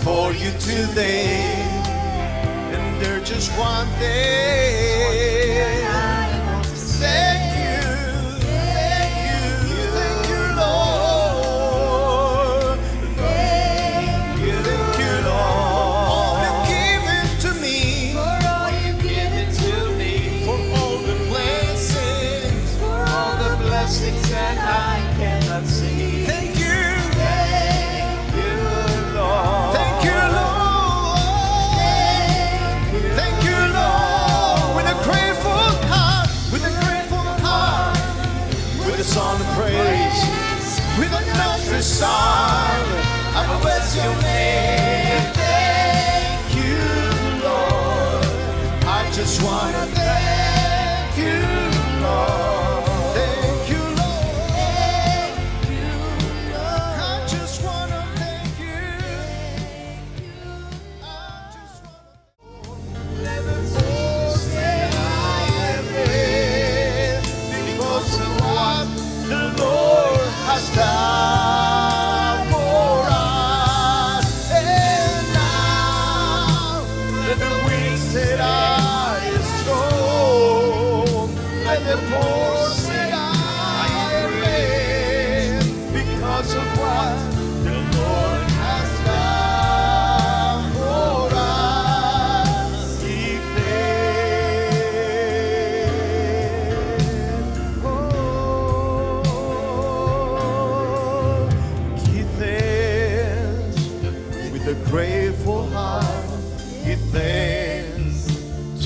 for you today. And there's just one thing. Thank you, Lord. Thank you, Lord. All you've given to me, for all you've given to me, for all the blessings, that I cannot see. Thank you, Lord. Thank you, Lord. Thank you, Lord. With a grateful heart, with a grateful heart, with a song of praise, with a nursery song, I will bless your name. Thank you, Lord. I just want to thank you, Lord. Grateful heart, give thanks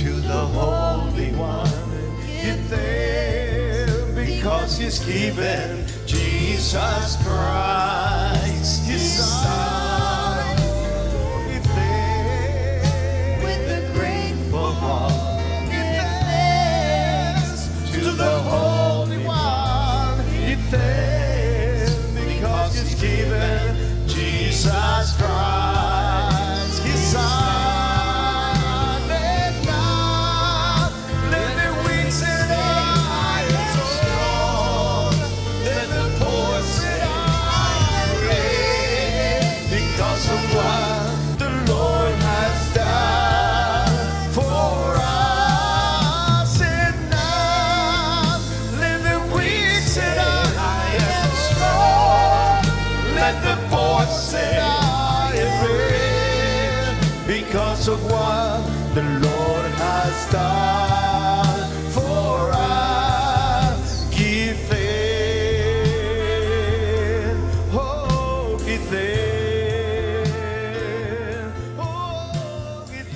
to the Holy One. Give thanks because He's given Jesus Christ, His Son. Give thanks with a grateful heart. Give thanks to the Holy One. Give thanks because He's given Jesus Christ. Because of what the Lord has done for us, give thanks, oh, give thanks, oh, give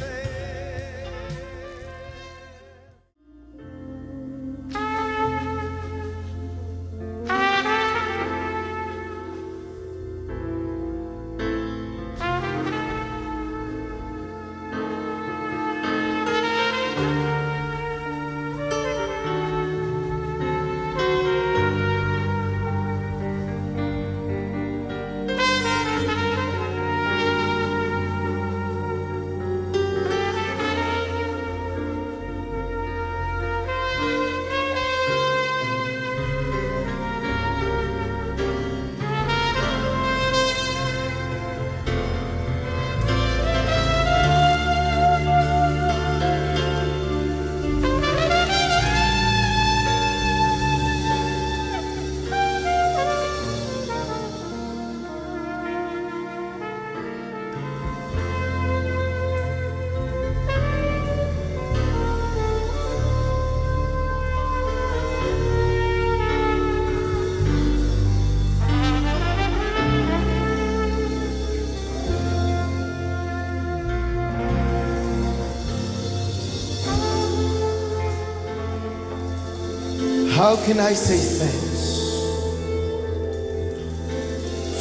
How can I say thanks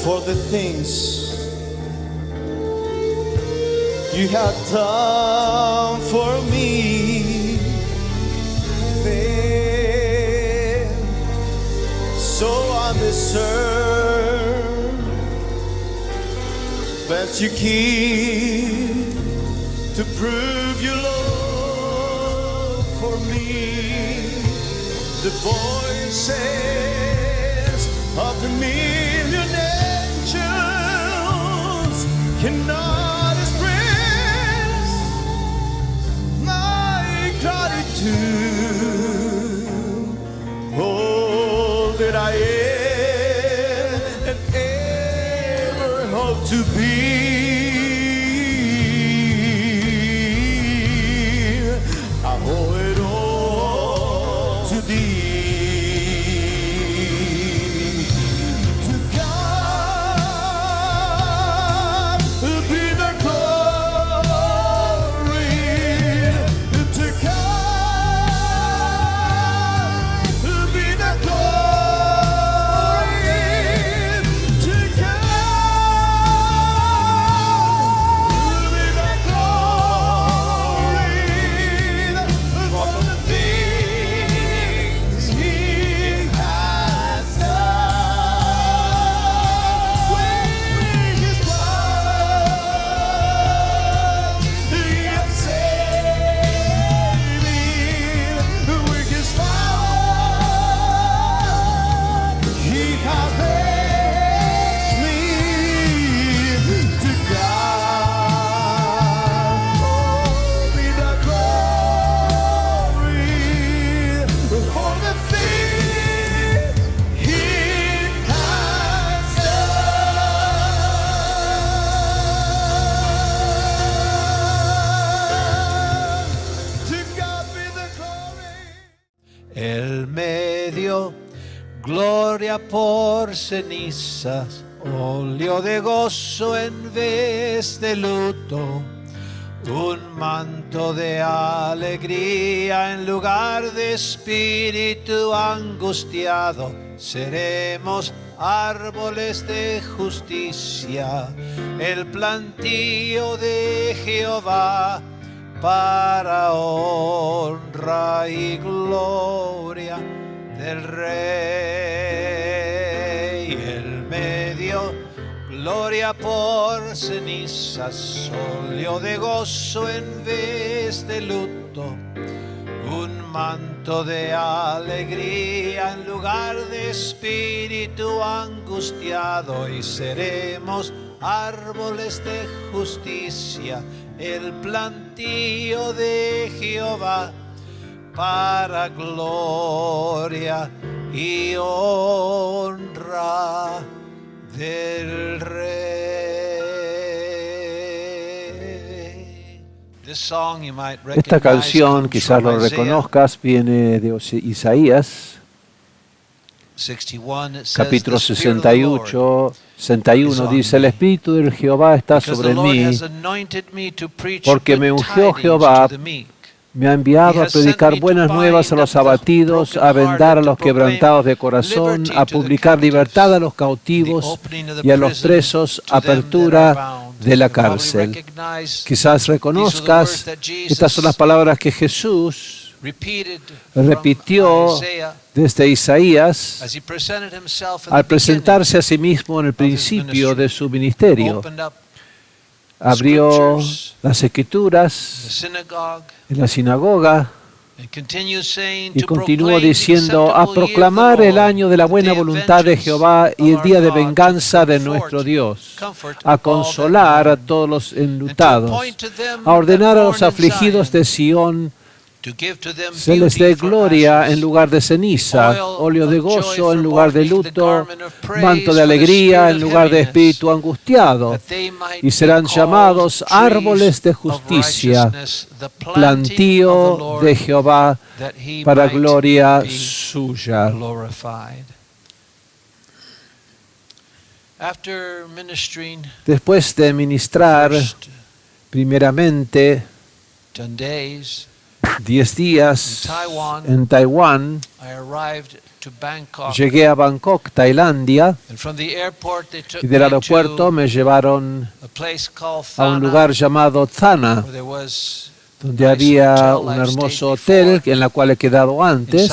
for the things you have done for me? So undeserved, but you keep to prove your love for me. The voices of a million angels cannot express my gratitude. All that I am and ever hope to be, I owe it all to Thee. To God be the glory. To God be the glory. To God be the glory for the things He has done. With His blood, He has saved me. With His power, He has blessed me. To God be the glory for the things He has done. To God be the glory. El medio, gloria por cenizas, óleo de gozo en vez de luto, un manto de alegría en lugar de espíritu angustiado. Seremos árboles de justicia, el plantío de Jehová, para honra y gloria del Rey. El medio, gloria por cenizas, óleo de gozo en vez de luto, un manto de alegría en lugar de espíritu angustiado, y seremos árboles de justicia, el plantío de Jehová, para gloria y honra del Rey. Esta canción, quizás lo reconozcas, viene de Isaías, capítulo 61, dice: el Espíritu del Jehová está sobre mí, porque me ungió Jehová, me ha enviado a predicar buenas nuevas a los abatidos, a vendar a los quebrantados de corazón, a publicar libertad a los cautivos y a los presos, apertura de la cárcel. Quizás reconozcas, estas son las palabras que Jesús repitió desde Isaías al presentarse a sí mismo en el principio de su ministerio. Abrió las escrituras en la sinagoga y continuó diciendo: a proclamar el año de la buena voluntad de Jehová y el día de venganza de nuestro Dios, a consolar a todos los enlutados, a ordenar a los afligidos de Sión, se les dé gloria en lugar de ceniza, óleo de gozo en lugar de luto, manto de alegría en lugar de espíritu angustiado, y serán llamados árboles de justicia, plantío de Jehová para gloria suya. Después de ministrar primeramente 10 días en Taiwán, llegué a Bangkok, Tailandia, y del aeropuerto me llevaron a un lugar llamado Thana, donde había un hermoso hotel en el cual he quedado antes,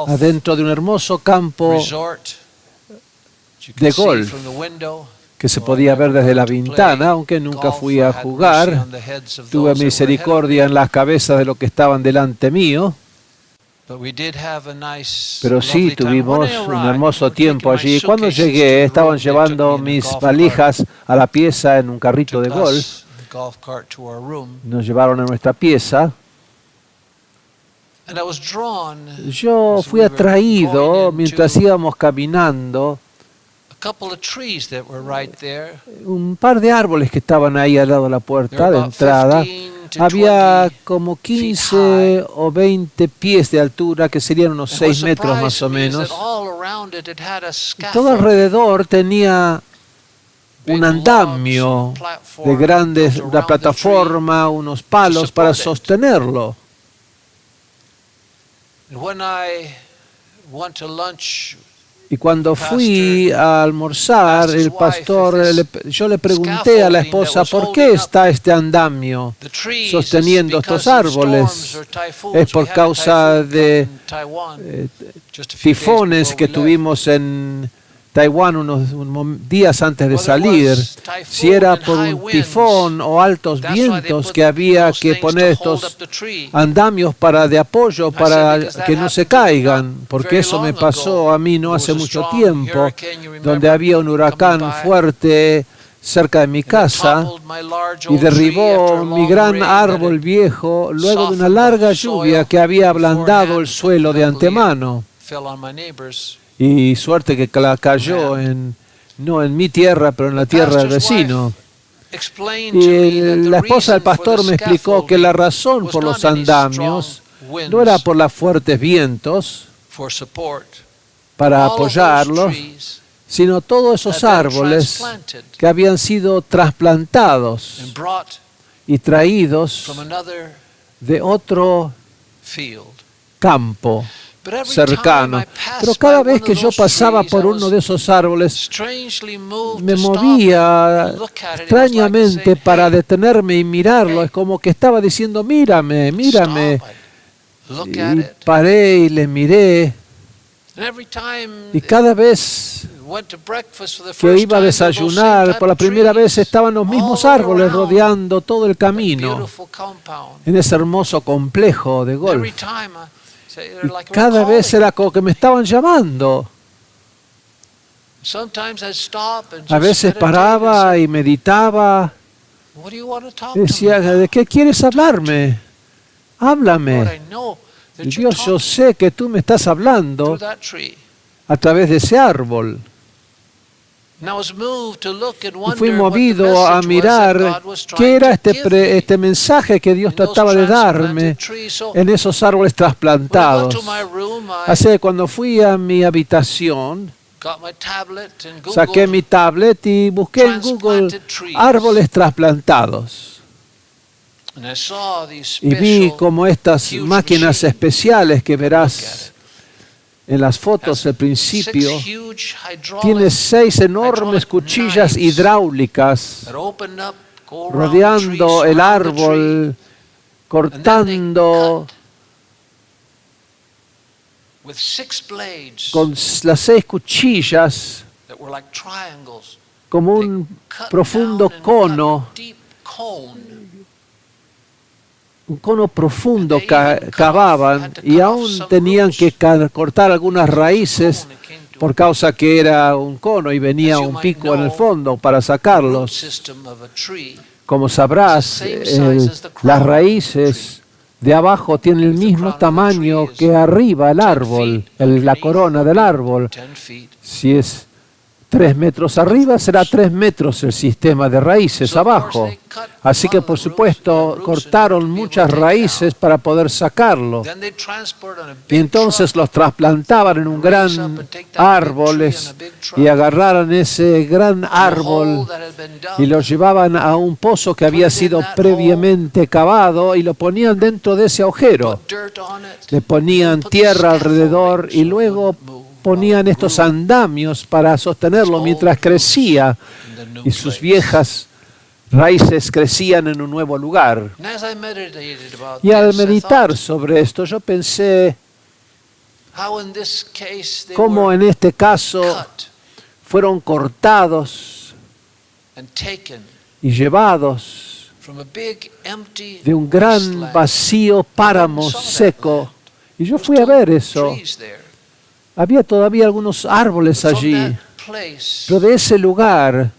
adentro de un hermoso campo de golf que se podía ver desde la ventana, aunque nunca fui a jugar. Tuve misericordia en las cabezas de los que estaban delante mío. Pero sí, tuvimos un hermoso tiempo allí. Cuando llegué, estaban llevando mis valijas a la pieza en un carrito de golf. Nos llevaron a nuestra pieza. Yo fui atraído mientras íbamos caminando. Un par de árboles que estaban ahí al lado de la puerta de entrada. Había como 15 o 20 pies de altura, que serían unos 6 metros más o menos. Y todo alrededor tenía un andamio de grandes, una plataforma, unos palos para sostenerlo. Y cuando fui a almorzar, el pastor, yo le pregunté a la esposa, ¿por qué está este andamio sosteniendo estos árboles? Es por causa de tifones que tuvimos en Taiwán unos días antes de salir. Si era por un tifón o altos vientos que había que poner estos andamios de apoyo para que no se caigan, porque eso me pasó a mí no hace mucho tiempo, donde había un huracán fuerte cerca de mi casa y derribó mi gran árbol viejo luego de una larga lluvia que había ablandado el suelo de antemano. Y suerte que cayó no en mi tierra, pero en la tierra del vecino. Y la esposa del pastor me explicó que la razón por los andamios no era por los fuertes vientos para apoyarlos, sino todos esos árboles que habían sido trasplantados y traídos de otro campo cercano. Pero cada vez que yo pasaba por uno de esos árboles, me movía extrañamente para detenerme y mirarlo. Es como que estaba diciendo, mírame, mírame. Y paré y le miré. Y cada vez que iba a desayunar, por la primera vez estaban los mismos árboles rodeando todo el camino en ese hermoso complejo de golf. Y cada vez era como que me estaban llamando. A veces paraba y meditaba. Decía, ¿de qué quieres hablarme? Háblame. Y Dios, yo sé que tú me estás hablando a través de ese árbol. Y fui movido a mirar qué era este mensaje que Dios trataba de darme en esos árboles trasplantados. Así que cuando fui a mi habitación, saqué mi tablet y busqué en Google árboles trasplantados. Y vi como estas máquinas especiales que verás en las fotos al principio, tiene 6 enormes cuchillas hidráulicas rodeando el árbol, cortando con las 6 cuchillas como un profundo cono. Un cono profundo cavaban y aún tenían que cortar algunas raíces por causa que era un cono y venía un pico en el fondo para sacarlos. Como sabrás, las raíces de abajo tienen el mismo tamaño que arriba el árbol, la corona del árbol. Si es 3 metros arriba, será 3 metros el sistema de raíces abajo. Así que, por supuesto, cortaron muchas raíces para poder sacarlo. Y entonces los trasplantaban en un gran árbol y agarraron ese gran árbol y lo llevaban a un pozo que había sido previamente cavado y lo ponían dentro de ese agujero. Le ponían tierra alrededor y luego ponían estos andamios para sostenerlo mientras crecía y sus viejas raíces crecían en un nuevo lugar. Y al meditar sobre esto, yo pensé cómo en este caso fueron cortados y llevados de un gran vacío páramo seco Y yo fui a ver eso. Había todavía algunos árboles allí. Pero de ese lugar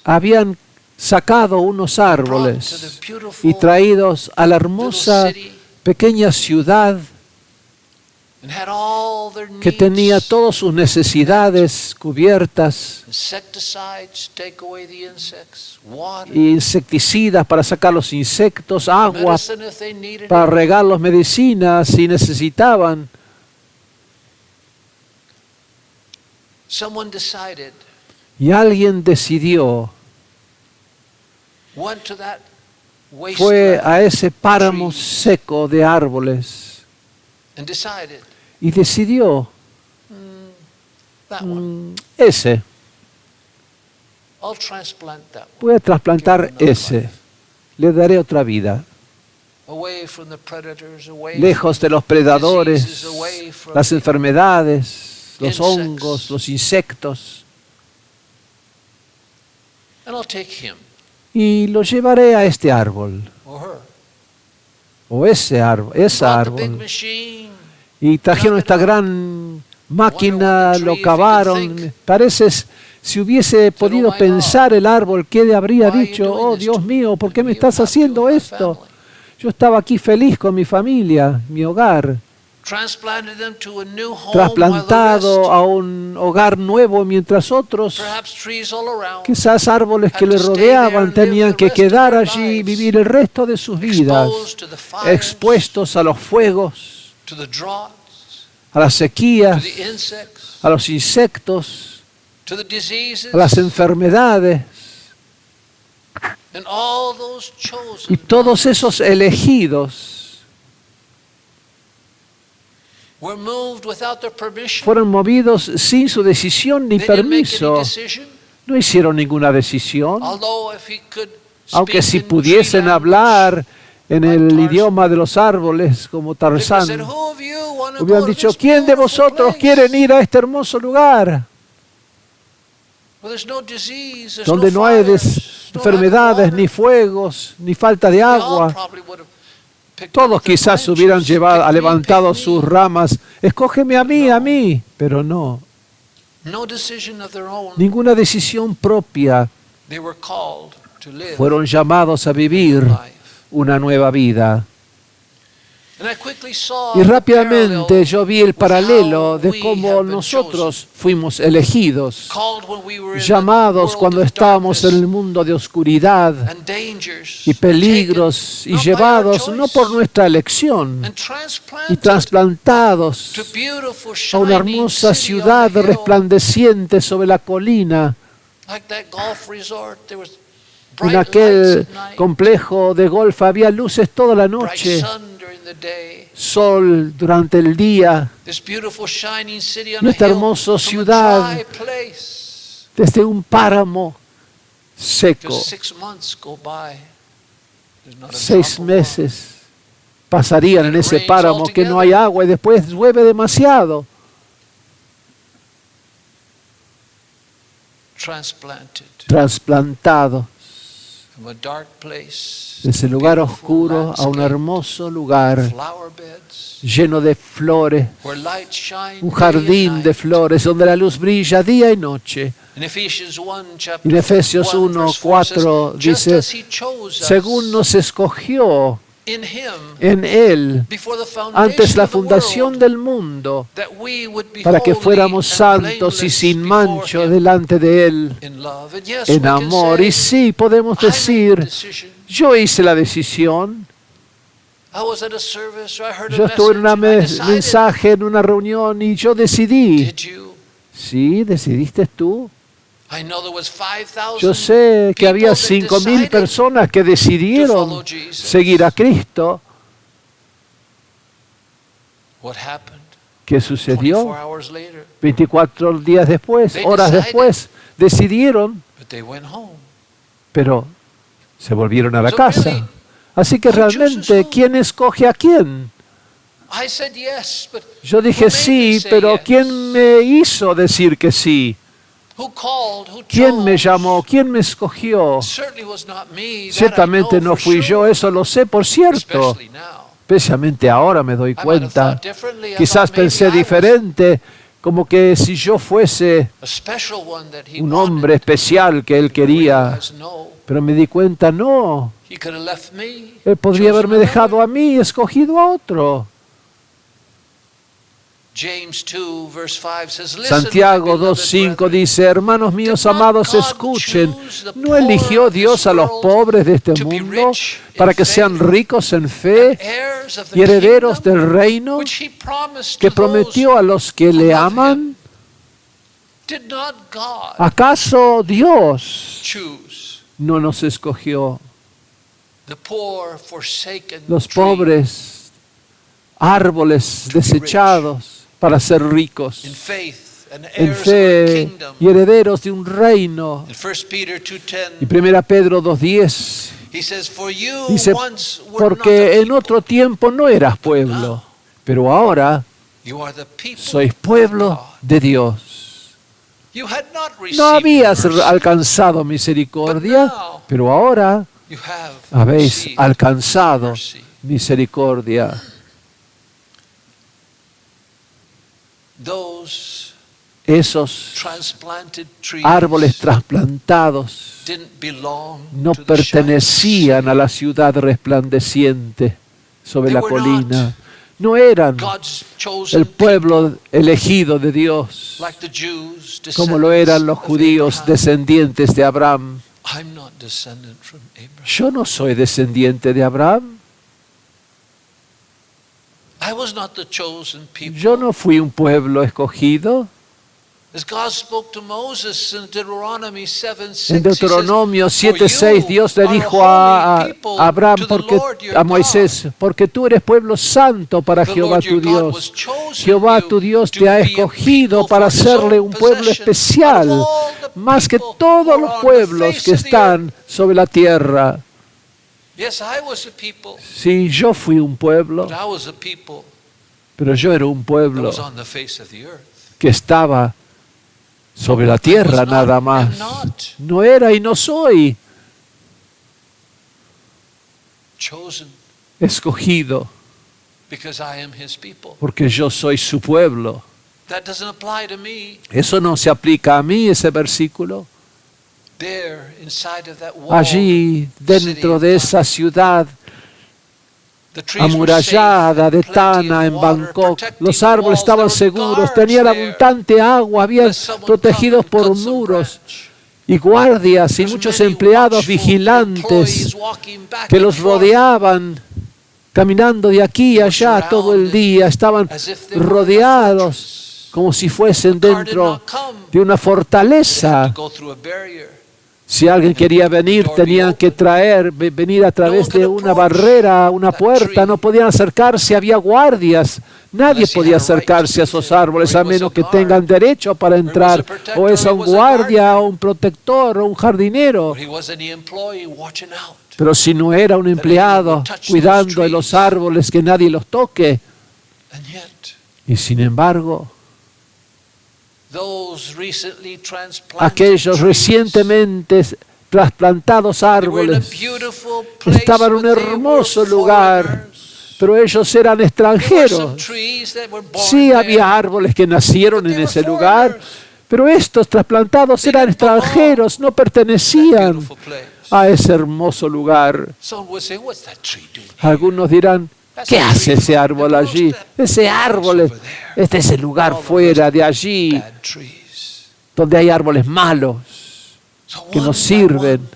habían sacado unos árboles y traídos a la hermosa pequeña ciudad que tenía todas sus necesidades cubiertas, insecticidas para sacar los insectos, agua para regar las medicinas si necesitaban. Y alguien decidió, fue a ese páramo seco de árboles y decidió, ese, voy a trasplantar ese, le daré otra vida. Lejos de los predadores, las enfermedades, los hongos, los insectos. Y lo llevaré a este árbol, o ese árbol, esa árbol. Y trajeron esta gran máquina, lo cavaron. Parece, si hubiese podido pensar el árbol, ¿qué habría dicho? Oh, Dios mío, ¿por qué me estás haciendo esto? Yo estaba aquí feliz con mi familia, mi hogar. Trasplantado a un hogar nuevo, mientras otros, quizás árboles que le rodeaban, tenían que quedar allí y vivir el resto de sus vidas, expuestos a los fuegos, a las sequías, a los insectos, a las enfermedades. Y todos esos elegidos fueron movidos sin su decisión ni permiso. No hicieron ninguna decisión. Aunque si pudiesen hablar en el idioma de los árboles, como Tarzán, hubieran dicho, ¿quién de vosotros quiere ir a este hermoso lugar? Donde no hay enfermedades, ni fuegos, ni falta de agua. Todos quizás hubieran levantado sus ramas. Escógeme a mí, pero no. Ninguna decisión propia. Fueron llamados a vivir una nueva vida. Y rápidamente yo vi el paralelo de cómo nosotros fuimos elegidos, llamados cuando estábamos en el mundo de oscuridad y peligros, y llevados no por nuestra elección, y trasplantados a una hermosa ciudad resplandeciente sobre la colina. En aquel complejo de golf había luces toda la noche, sol durante el día, y esta hermosa ciudad desde un páramo seco. 6 meses pasarían en ese páramo que no hay agua y después llueve demasiado. Trasplantado de ese lugar oscuro a un hermoso lugar lleno de flores, un jardín de flores donde la luz brilla día y noche. En Efesios 1:4 dice, según nos escogió en Él antes la fundación del mundo, para que fuéramos santos y sin mancha delante de Él en amor. Y sí, podemos decir, yo hice la decisión. Yo estuve en un mensaje, en una reunión, y yo decidí. ¿Sí? ¿Decidiste tú? Yo sé que había 5,000 personas que decidieron seguir a Cristo. ¿Qué sucedió? 24 días después, horas después, decidieron, pero se volvieron a la casa. Así que realmente, ¿quién escoge a quién? Yo dije sí, pero ¿quién me hizo decir que sí? ¿Quién me llamó? ¿Quién me escogió? Ciertamente no fui yo, eso lo sé por cierto. Especialmente ahora me doy cuenta. Quizás pensé diferente, como que si yo fuese un hombre especial que él quería, pero me di cuenta, no. Él podría haberme dejado a mí y escogido a otro. Santiago 2:5 dice, hermanos míos amados, escuchen, ¿no eligió Dios a los pobres de este mundo para que sean ricos en fe y herederos del reino que prometió a los que le aman? ¿Acaso Dios no nos escogió? Los pobres, árboles desechados, para ser ricos en fe y herederos de un reino. Y 1 Pedro 2:10 dice, porque en otro tiempo no eras pueblo, pero ahora sois pueblo de Dios. No habías alcanzado misericordia, pero ahora habéis alcanzado misericordia. Esos árboles trasplantados no pertenecían a la ciudad resplandeciente sobre la colina. No eran el pueblo elegido de Dios, como lo eran los judíos descendientes de Abraham. Yo no soy descendiente de Abraham. Yo no fui un pueblo escogido. En Deuteronomio 7:6 Dios le dijo a Abraham, a Moisés, porque tú eres pueblo santo para Jehová tu Dios. Jehová tu Dios te ha escogido para hacerle un pueblo especial, más que todos los pueblos que están sobre la tierra. Sí, yo fui un pueblo, pero yo era un pueblo que estaba sobre la tierra nada más. No era y no soy escogido porque yo soy su pueblo. Eso no se aplica a mí, ese versículo. Allí, dentro de esa ciudad amurallada de Tana en Bangkok, los árboles estaban seguros, tenían abundante agua, habían protegidos por muros y guardias y muchos empleados vigilantes que los rodeaban, caminando de aquí a allá todo el día. Estaban rodeados como si fuesen dentro de una fortaleza. Si alguien quería venir, tenían que venir a través de una barrera, una puerta. No podían acercarse, había guardias. Nadie podía acercarse a esos árboles a menos que tengan derecho para entrar. O es un guardia, o un protector, o un jardinero. Pero si no era un empleado cuidando de los árboles, que nadie los toque. Y sin embargo, aquellos recientemente trasplantados árboles estaban en un hermoso lugar, pero ellos eran extranjeros. Sí, había árboles que nacieron en ese lugar, pero estos trasplantados eran extranjeros, no pertenecían a ese hermoso lugar. Algunos dirán, ¿qué hace ese árbol allí? Ese árbol es de ese lugar fuera de allí, donde hay árboles malos que no sirven.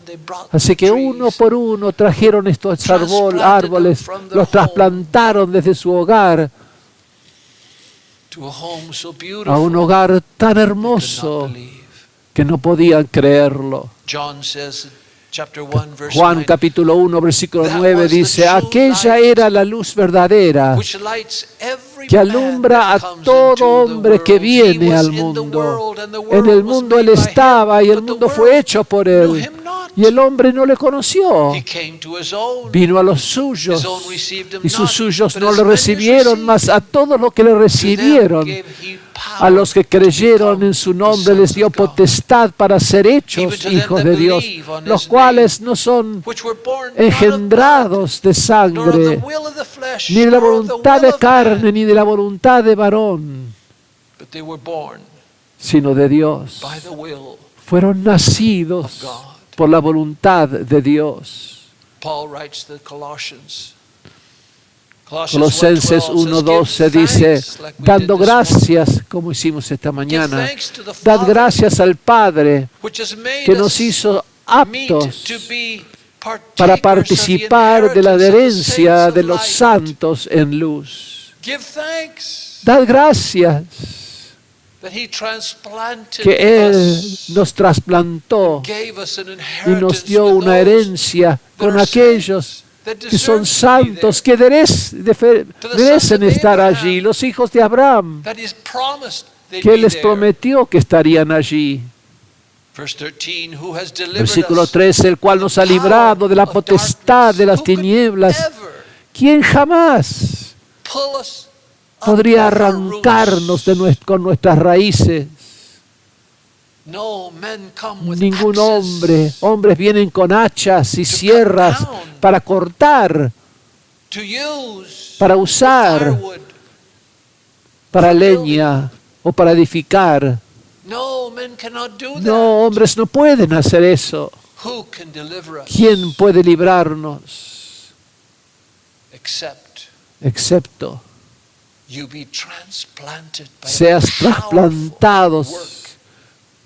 Así que uno por uno trajeron estos árboles, los trasplantaron desde su hogar a un hogar tan hermoso que no podían creerlo. Juan capítulo 1, versículo 9 dice, aquella era la luz verdadera que alumbra a todo hombre que viene al mundo. En el mundo Él estaba y el mundo fue hecho por Él. Y el hombre no le conoció. Vino a los suyos y sus suyos no le recibieron, mas a todos los que le recibieron A los que creyeron en su nombre les dio potestad para ser hechos hijos de Dios, los cuales no son engendrados de sangre, ni de la voluntad de carne, ni de la voluntad de varón, sino de Dios. Fueron nacidos por la voluntad de Dios. Colosenses 1:12 dice, dando gracias, como hicimos esta mañana, dad gracias al Padre que nos hizo aptos para participar de la herencia de los santos en luz. Dad gracias que Él nos trasplantó y nos dio una herencia con aquellos que son santos, que merecen estar allí, los hijos de Abraham, que Él les prometió que estarían allí. Versículo 13, el cual nos ha librado de la potestad de las tinieblas. ¿Quién jamás podría arrancarnos con nuestras raíces? Ningún hombre. Hombres vienen con hachas y sierras para cortar, para usar, para leña o para edificar. No, hombres no pueden hacer eso. ¿Quién puede librarnos? Excepto seas trasplantados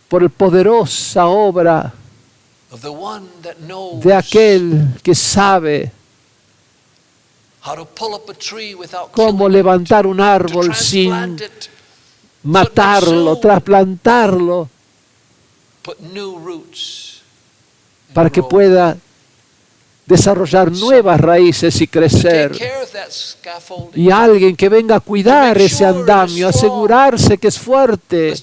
por la poderosa obra de aquel que sabe cómo levantar un árbol sin matarlo, trasplantarlo, para que pueda desarrollar nuevas raíces y crecer. Y alguien que venga a cuidar ese andamio, asegurarse que es fuerte,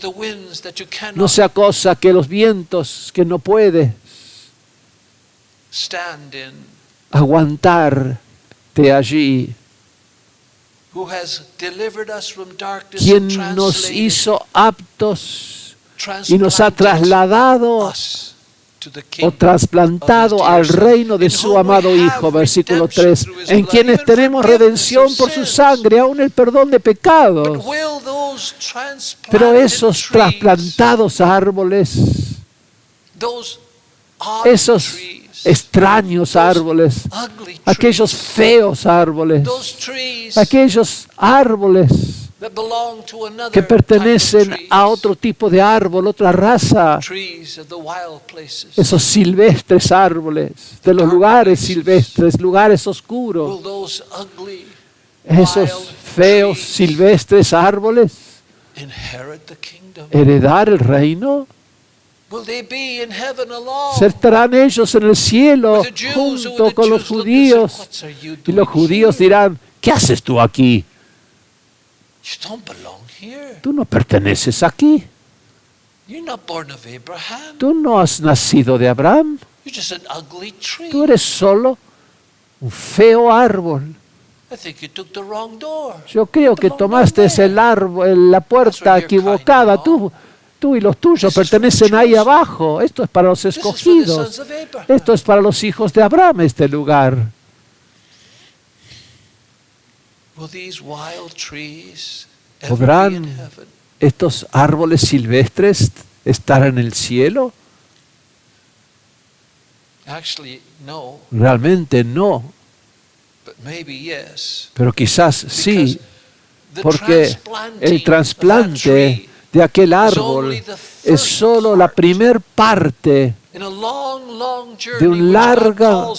no sea cosa que los vientos que no puede aguantarte allí. Quien nos hizo aptos y nos ha trasladado o trasplantado al reino de su amado Hijo, versículo 3, en quienes tenemos redención por su sangre, aún el perdón de pecados. Pero esos trasplantados árboles, esos extraños árboles, aquellos feos árboles, aquellos árboles que pertenecen a otro tipo de árbol, otra raza, esos silvestres árboles, de los lugares silvestres, lugares oscuros, esos feos silvestres árboles, heredar el reino. ¿Estarán ellos en el cielo junto con los judíos? Y los judíos dirán, ¿qué haces tú aquí? Tú no perteneces aquí. Tú no has nacido de Abraham. Tú eres solo un feo árbol. Yo creo que tomaste la puerta equivocada. Tú y los tuyos pertenecen ahí abajo. Esto es para los escogidos. Esto es para los hijos de Abraham, este lugar. ¿Podrán estos árboles silvestres estar en el cielo? Realmente no. Pero quizás sí, porque el trasplante de aquel árbol es solo la primer parte de un largo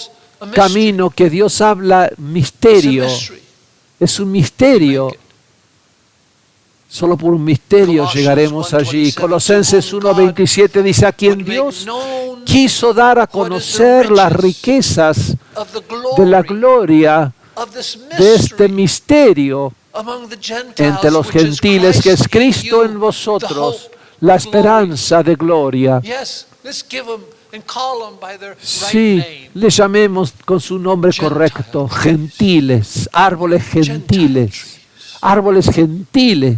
camino que Dios habla misterio. Es un misterio. Solo por un misterio llegaremos allí. Colosenses 1:27 dice, a quien Dios quiso dar a conocer las riquezas de la gloria de este misterio entre los gentiles, que es Cristo en vosotros, la esperanza de gloria. Sí, le llamemos con su nombre correcto, gentiles, árboles gentiles, árboles gentiles.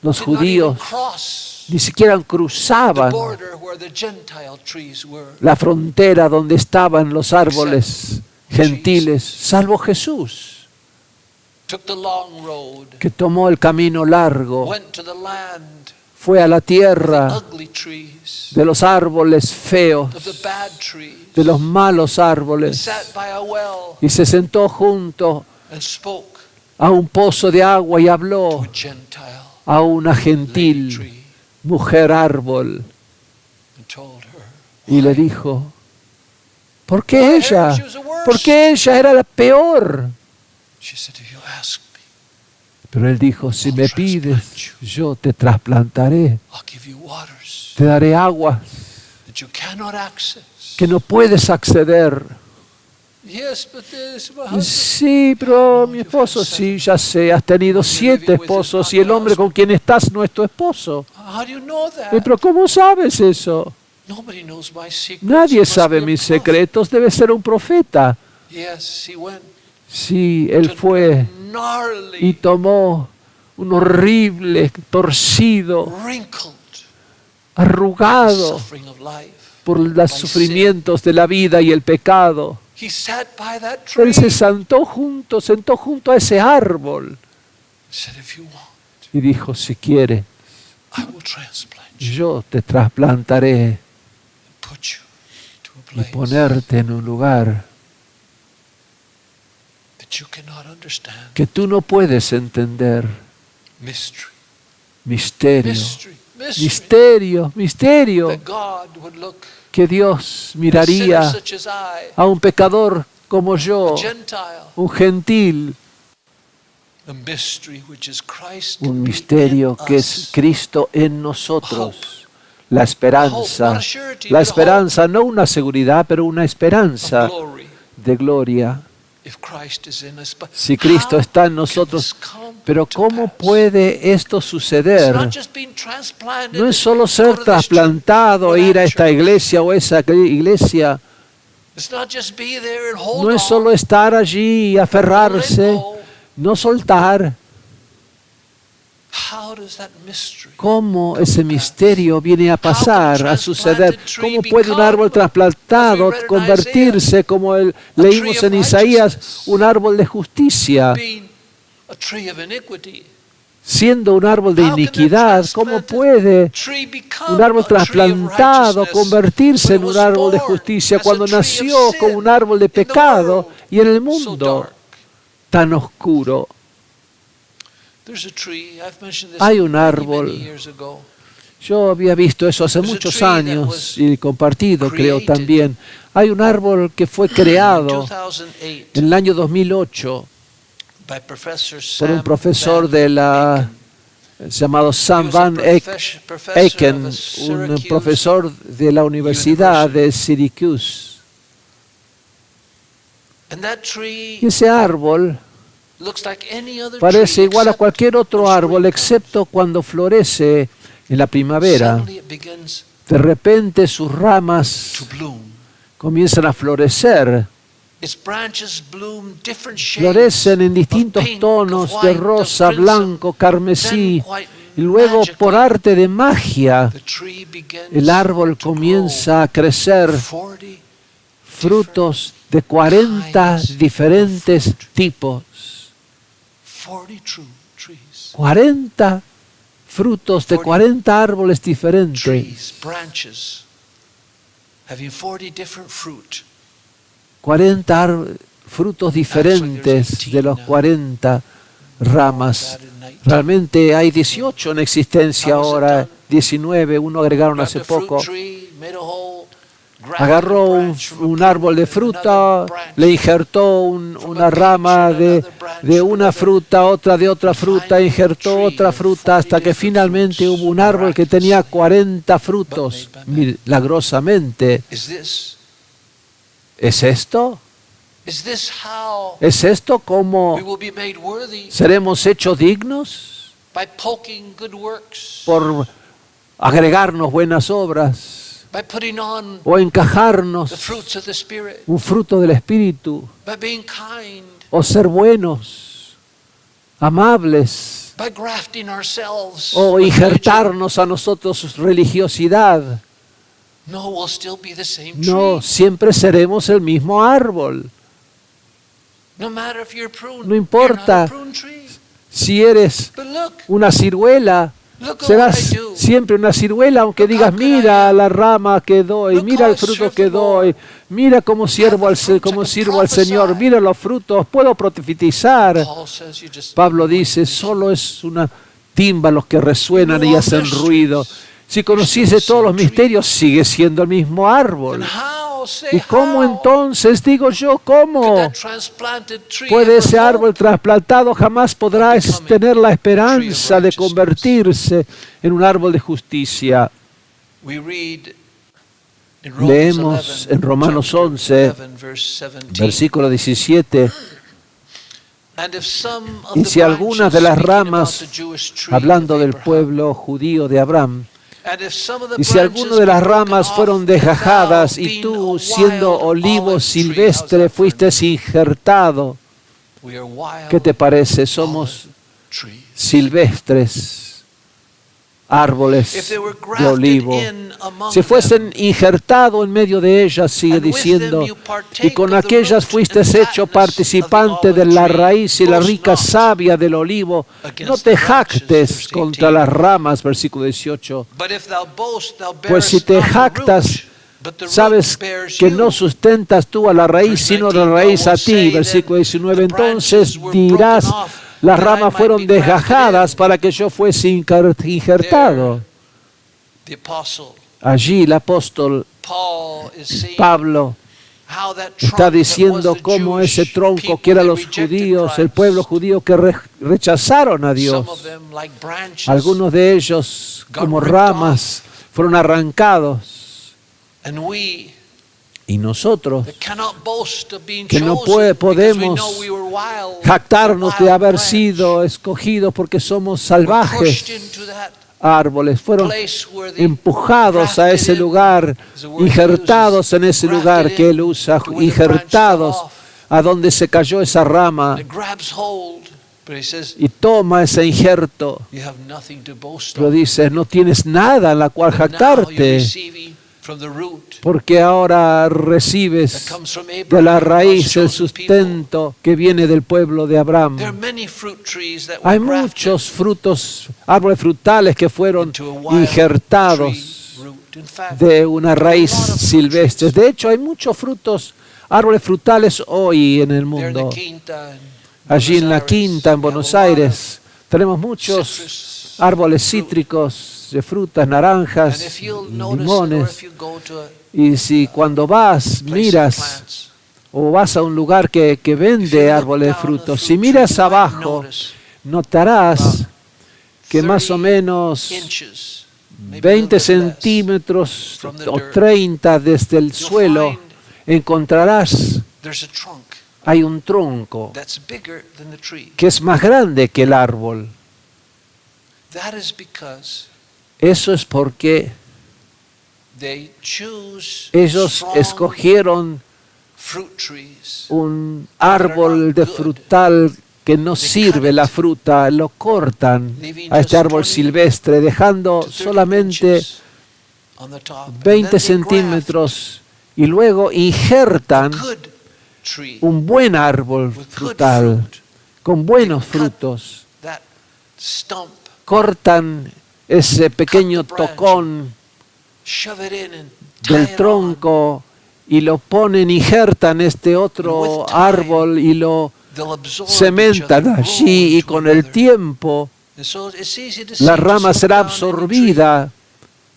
Los judíos ni siquiera cruzaban la frontera donde estaban los árboles gentiles, salvo Jesús, que tomó el camino largo, fue a la tierra de los árboles feos, de los malos árboles, y se sentó junto a un pozo de agua y habló a una gentil mujer árbol y le dijo, ¿por qué ella? ¿Por qué ella era la peor? Pero él dijo, si me pides, yo te trasplantaré, te daré aguas que no puedes acceder. Sí, pero mi esposo, sí, ya sé, has tenido 7 esposos y el hombre con quien estás no es tu esposo. Pero ¿cómo sabes eso? Nadie sabe mis secretos, debe ser un profeta. Sí, él fue y tomó un horrible, torcido, arrugado por los sufrimientos de la vida y el pecado. Él se sentó junto a ese árbol y dijo, si quieres, yo te trasplantaré y ponerte en un lugar que tú no puedes entender. Misterio. Que Dios miraría a un pecador como yo, un gentil. Un misterio que es Cristo en nosotros. La esperanza, no una seguridad, pero una esperanza de gloria. Si Cristo está en nosotros, pero ¿cómo puede esto suceder? No es solo ser trasplantado, ir a esta iglesia o esa iglesia. No es solo estar allí y aferrarse, no soltar. ¿Cómo ese misterio viene a pasar, a suceder? ¿Cómo puede un árbol trasplantado convertirse, como leímos en Isaías, un árbol de justicia? Siendo un árbol de iniquidad, ¿cómo puede un árbol trasplantado convertirse en un árbol de justicia cuando nació como un árbol de pecado y en el mundo tan oscuro? Hay un árbol. Yo había visto eso hace muchos años y compartido, creo también. Hay un árbol que fue creado en el año 2008 por un profesor llamado Sam Van Aken, un profesor de la Universidad de Syracuse. Y ese árbol parece igual a cualquier otro árbol, excepto cuando florece en la primavera. De repente sus ramas comienzan a florecer. Florecen en distintos tonos de rosa, blanco, carmesí. Y luego, por arte de magia, el árbol comienza a crecer frutos de 40 diferentes tipos. 40 frutos de 40 árboles diferentes. 40 frutos diferentes de los 40 ramas. Realmente hay 18 en existencia ahora, 19, uno agregaron hace poco. Agarró un árbol de fruta, le injertó una rama de una fruta, otra de otra fruta, injertó otra fruta, hasta que finalmente hubo un árbol que tenía 40 frutos, milagrosamente. ¿Es esto? ¿Es esto cómo seremos hechos dignos? Por agregarnos buenas obras o encajarnos un fruto del Espíritu o ser buenos amables by grafting ourselves o with religion. injertarnos a nosotros religiosidad. No, we'll still be the same No, tree. siempre seremos el mismo árbol. No matter if you're prune, No you're importa not a prune tree. si eres But look, una ciruela, look at serás what I do. siempre una ciruela, aunque Look digas, how good I mira am. la rama que doy, Look mira how el I fruto serve que the doy, Lord. mira cómo sirvo al Señor, mira los frutos, puedo profetizar. Paul says you just Pablo dice, solo es una timba los que resuenan y hacen ruido. Si conociese todos los misterios, sigue siendo el mismo árbol. Then how, say ¿Y cómo how, entonces, digo yo, could cómo that transplanted tree puede ever ese árbol hope? trasplantado jamás podrá becoming tener la a esperanza tree de of convertirse en un árbol de justicia? We read in Leemos en Romanos chapter 11, 11, verse 17. versículo 17, And if some of y the si algunas de las branches, speaking ramas, about the Jewish tree hablando of del Abraham, pueblo judío de Abraham, and if some of the y si algunas de las branches be broken ramas off, fueron and thou, desgajadas y being tú, a siendo wild olivo olive tree, silvestre, how's that for fuiste injertado, we are wild ¿qué te parece? Somos olive trees. silvestres, If árboles they were de grafted olivo. in among Si fuesen them, injertados en medio de ellas, sigue and with diciendo, them you partake y con of the aquellas root fuiste and hecho fatness participante of the de la olive tree, raíz y la boast rica not savia del olivo, against no the te branches, jactes verse contra 18. las ramas, versículo 18. but if thou boast, thou Pues si bearest te not the jactas, root, but the root sabes bears que you. no sustentas tú a la raíz, Verse sino 19, la raíz thou a wilt ti, say, versículo then, 19. the Entonces branches were dirás, broken off, las that I ramas might fueron be grafted desgajadas in. para que yo fuese injertado. The apostle Allí el apóstol Paul is saying Pablo how that está trunk that was diciendo the cómo Jewish ese tronco people, que eran they los rejected judíos, el Christ. pueblo judío que rechazaron a Dios. Some of them, like branches, Algunos de ellos, got como ripped ramas, fueron arrancados. and we Y nosotros, that cannot boast of being que no chosen because we podemos know we were wild, jactarnos de wild haber branch. sido escogidos porque somos We're pushed salvajes into that árboles, fueron place where the empujados a ese grafted in lugar, is the word he injertados uses, en ese lugar grafted que él in usa, to where the branch injertados fell off. a donde se cayó esa rama, It grabs hold, but he says y toma ese injerto. you have nothing to boast Lo of. dices, no tienes nada en la cual Now you're jactarte, receiving from the root porque ahora that recibes comes from de Abraham, la God's raíz el chosen people. sustento que viene del pueblo de Abraham. There are many fruit trees that were Hay grafted muchos frutos, árboles frutales que fueron into a wild injertados tree root. In fact, de una raíz there are a lot of fruit silvestre. trees. De hecho, hay muchos frutos, árboles frutales hoy en el There in mundo. the Quinta, in Allí en la Buenos Quinta, en Aires, Buenos we have a lot Aires, tenemos of muchos citrus árboles fruit. cítricos de frutas, And naranjas, if you'll notice it, or limones. if you go to a Y si cuando vas, place of miras, plants, o vas a un lugar que if you vende look árboles de down the frutos, fruit si tree, miras you might abajo, notice notarás about que más o 30 menos inches, maybe a little 20 bit less, centímetros from the o dirt. 30 desde el You'll suelo, find encontrarás, there's a trunk hay un tronco that's bigger than the tree. que es más grande que el árbol. That is because Eso es porque they choose ellos strong escogieron fruit trees. un árbol de frutal que no sirve la fruta, lo cortan a este árbol silvestre, dejando to 30 solamente inches on the top. And 20 then they graft centímetros y luego injertan a good tree un buen árbol with good frutal fruit. con buenos frutos. That stump, Cortan ese pequeño Cut the branch. tocón shove it in and tie del it tronco y lo ponen, injertan este And otro with time, árbol y lo on. They'll absorb each cementan other, allí grow y to con one el another. tiempo And so it's easy to see, la just rama look será down in the tree, absorbida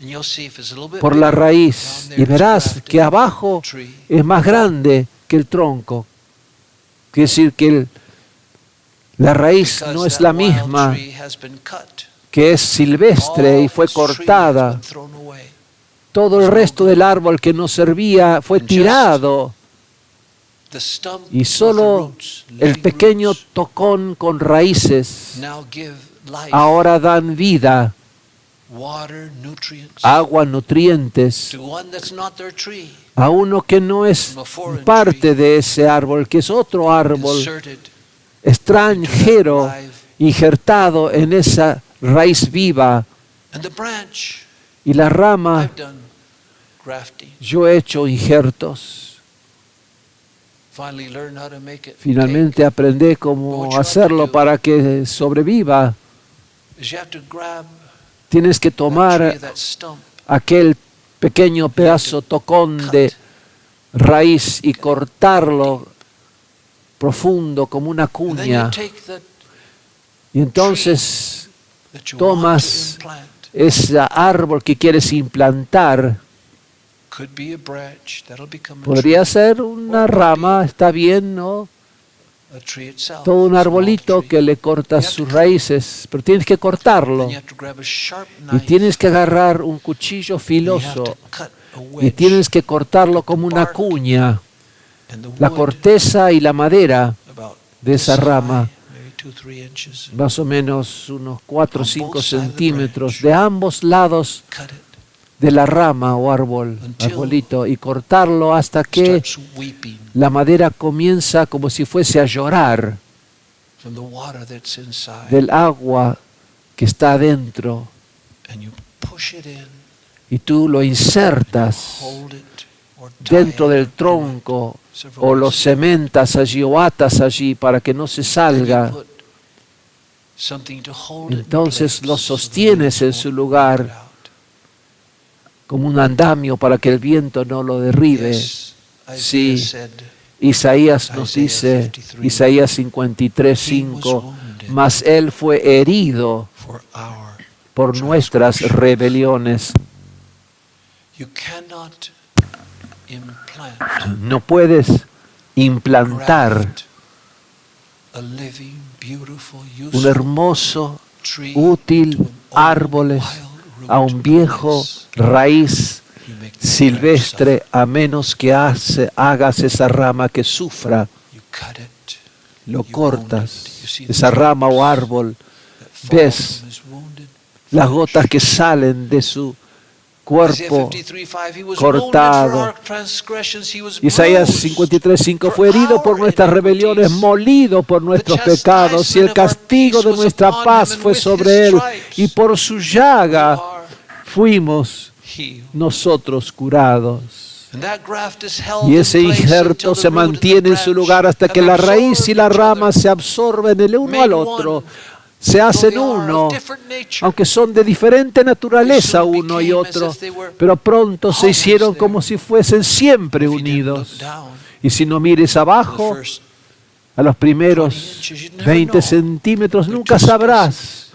and you'll see if it's a little bit por la bigger, raíz down y there it's verás grafted que abajo tree. es más grande que el tronco. Quiere decir que la raíz Because no es that la wild misma, tree has been cut. que es silvestre All y fue its tree has cortada. been thrown away. Todo el resto del árbol que no servía fue tirado The stump y with the solo roots, el living pequeño roots, tocón con raíces now give life, ahora dan vida, water, nutrients agua, nutrientes to one that's not their tree, a uno que no es parte de ese árbol, que es otro árbol inserted extranjero injertado en esa raíz viva. And the branch, Y la rama, I've done grafting. yo he hecho injertos. Finally learn how to make it Finalmente aprendí cómo hacerlo para que sobreviva. take. Is you have to grab Tienes que that tree, tomar that stump, aquel pequeño pedazo tocón de raíz y cortarlo profundo como una and then you cuña. take the Y entonces that you tomas want to implant. ese árbol que quieres implantar. Could be a branch that'll become a Podría ser una rama, está bien, ¿no? tree itself. Todo un a small arbolito tree. que le cortas sus raíces, pero tienes que cortarlo. Then you have to grab a sharp Y knife. tienes que agarrar un cuchillo and you have filoso to cut a y wedge. tienes que cortarlo como una cuña, And the la wood corteza y la madera about de esa this high, rama, maybe 2-3 inches. más o menos unos 4 o On 5 both sides of the centímetros branch. de ambos lados Cut it. de la rama o árbol, Until arbolito, y cortarlo hasta que Starts weeping la madera comienza como si fuese a llorar from the water that's inside. del agua que está adentro, And you push it in, y tú lo insertas hold it, or tie dentro it, del or do it tronco several o lo ways. cementas allí o atas allí para que no se Then you salga. put something to hold it in Entonces place lo so the sostienes en winds su won't lugar blow it out. como un andamio para que el viento no lo derribe. Yes, Sí. Isaiah said, Isaías nos Isaiah dice, 53, Isaías 53:5, mas Él fue herido for our por nuestras rebeliones. You cannot implant, No puedes implantar graft a living, beautiful, un useful hermoso, tree útil to an old, árboles wild a root un viejo unless raíz you make the branch silvestre, a menos que hagas esa rama que sufra, suffer. You cut it, lo you cortas, wound it. You see the esa rama o drops árbol, that fall ves from his wounded las gotas que salen de su cuerpo cortado. Isaías 53:5 fue herido por nuestras rebeliones, molido por nuestros pecados, y el castigo de nuestra paz fue sobre él, y por su llaga fuimos nosotros curados. Y ese injerto se mantiene en su lugar hasta que la raíz y la rama se absorben el uno al otro, se hacen uno, aunque son de diferente naturaleza uno y otro, pero pronto se hicieron como si fuesen siempre unidos. Y si no mires abajo, a los primeros 20 centímetros, nunca sabrás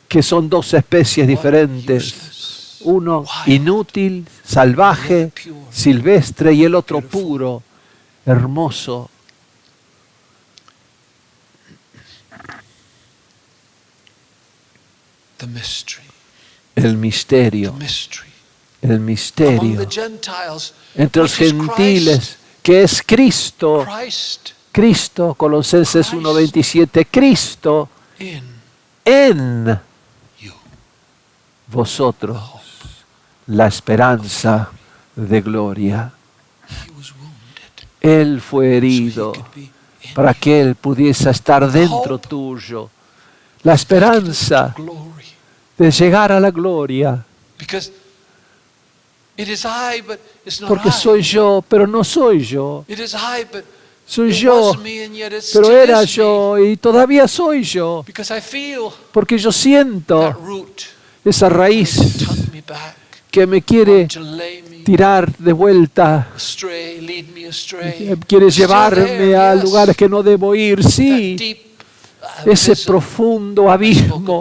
que son dos especies diferentes. Uno inútil, salvaje, silvestre, y el otro puro, hermoso. El misterio entre los gentiles, que es Cristo. Cristo, Colosenses 1:27, Cristo en vosotros, la esperanza de gloria. Él fue herido para que Él pudiese estar dentro tuyo. La esperanza de llegar a la gloria. Porque soy yo, pero no soy yo. Soy yo, pero era yo y todavía soy yo. Porque yo siento esa raíz que me quiere tirar de vuelta, quiere llevarme a lugares que no debo ir. Sí, ese profundo abismo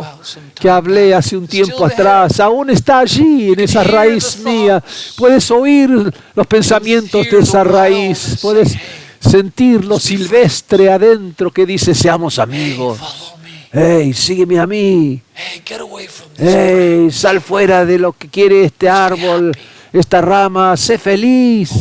que hablé hace un tiempo atrás, aún está allí en esa raíz mía. Puedes oír los pensamientos de esa raíz, puedes sentir lo silvestre adentro que dice: seamos amigos. Hey, sígueme a mí. Hey, sal fuera de lo que quiere este árbol, esta rama, sé feliz.